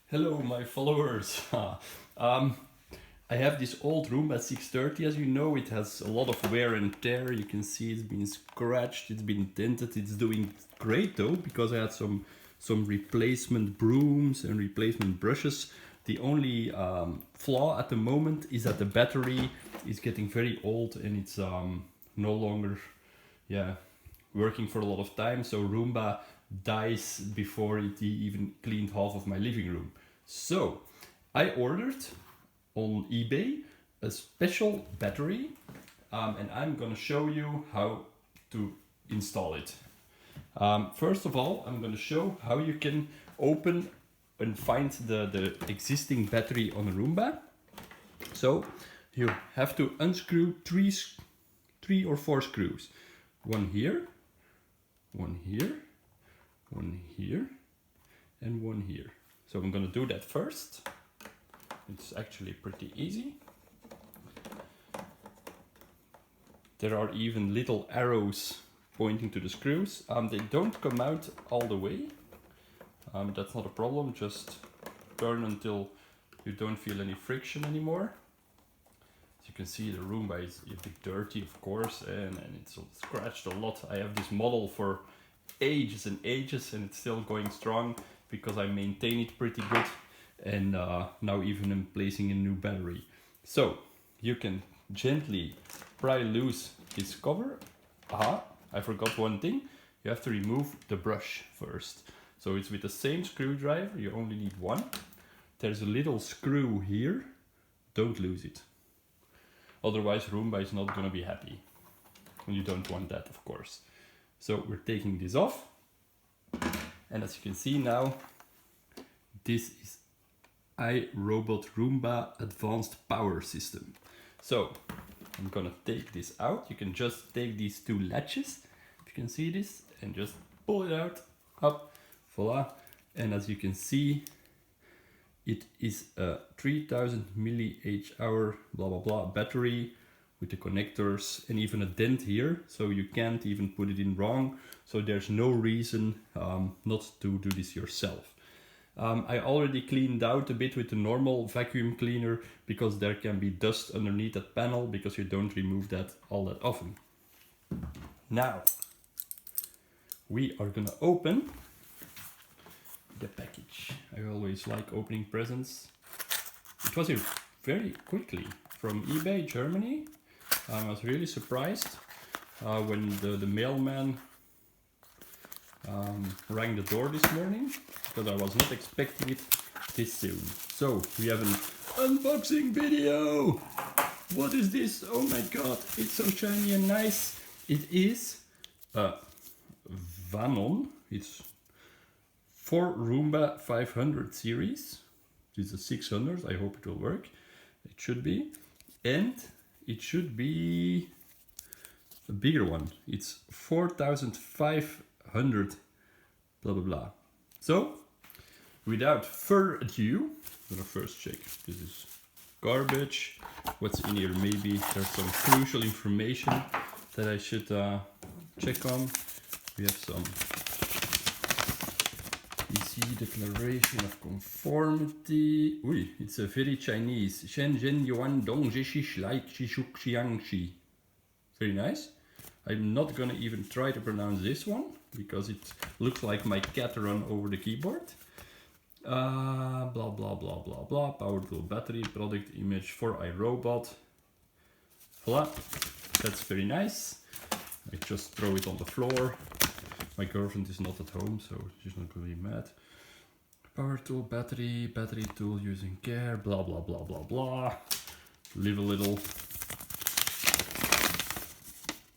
Hello, my followers. I have this old Roomba 630, as you know. It has a lot of wear and tear. You can see it's been scratched, it's been dented. It's doing great though, because I had some replacement brooms and replacement brushes. The only flaw at the moment is that the battery is getting very old and it's no longer, working for a lot of time. So Roomba dies before it even cleaned half of my living room. So I ordered on eBay a special battery, and I'm gonna show you how to install it. First of all, I'm gonna show how you can open and find the existing battery on a Roomba. So you have to unscrew three or four screws. One here, one here, one here, and one here. So I'm gonna do that first. It's actually pretty easy. There are even little arrows pointing to the screws. They don't come out all the way. That's not a problem, just turn until you don't feel any friction anymore. As you can see, the Roomba is a bit dirty, of course, and it's scratched a lot. I have this model for ages and ages, and it's still going strong because I maintain it pretty good. And now even I'm placing a new battery. So you can gently pry loose this cover. Aha, I forgot one thing. You have to remove the brush first. So it's with the same screwdriver, you only need one. There's a little screw here, don't lose it. Otherwise Roomba is not gonna be happy. And you don't want that, of course. So we're taking this off. And as you can see now, this is iRobot Roomba Advanced Power System. So I'm gonna take this out. You can just take these two latches, if you can see this, and just pull it out, up, voila. And as you can see, it is a 3000 mAh blah blah blah battery with the connectors and even a dent here, so you can't even put it in wrong. So there's no reason not to do this yourself. I already cleaned out a bit with the normal vacuum cleaner because there can be dust underneath that panel because you don't remove that all that often. Now we are gonna open the package. I always like opening presents. It was here very quickly from eBay Germany. I was really surprised when the mailman rang the door this morning, because I was not expecting it this soon. So we have an unboxing video. What is this? Oh my god, it's so shiny and nice. It is a Vanon. It's for Roomba 500 series. This is a 600. I hope it will work. It should be. And it should be a bigger one. It's 4500 blah blah blah. So without further ado, I'm gonna first check if this is garbage. What's in here? Maybe there's some crucial information that I should check on. We have some EC declaration of conformity. Ui, it's a very Chinese. JsmJanssens. Very nice. I'm not gonna even try to pronounce this one because it looks like my cat run over the keyboard. Blah blah blah blah blah. Power tool battery, product image for iRobot. Voila, that's very nice. I just throw it on the floor. My girlfriend is not at home, so she's not gonna be mad. Power tool battery, battery tool using care, blah blah blah blah blah. Live a little.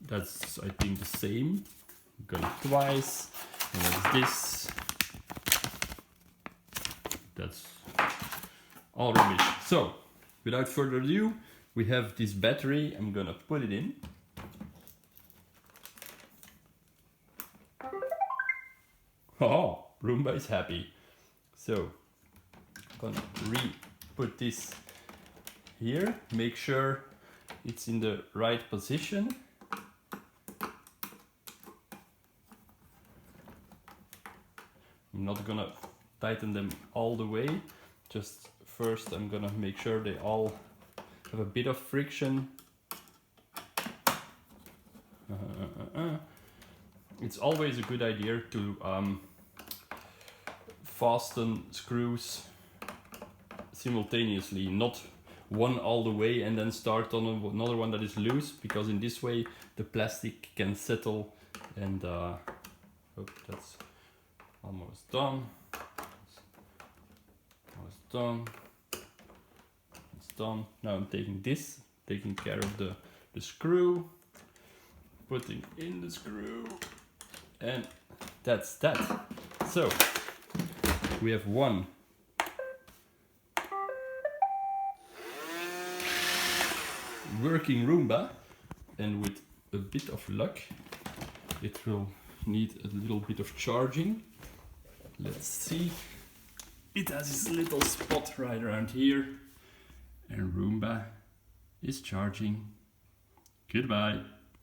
That's, I think, the same. Got it twice. And what is this? That's all rubbish. So, without further ado, we have this battery. I'm gonna put it in. Oh, Roomba is happy. So, I'm gonna re-put this here. Make sure it's in the right position. I'm not gonna tighten them all the way. Just first I'm gonna make sure they all have a bit of friction. It's always a good idea to fasten screws simultaneously, not one all the way and then start on another one that is loose, because in this way the plastic can settle and that's almost done. Almost done. It's done. Now I'm taking care of the screw, putting in the screw, and that's that. So we have one working Roomba, and with a bit of luck it will need a little bit of charging. Let's see. It has this little spot right around here, and Roomba is charging. Goodbye.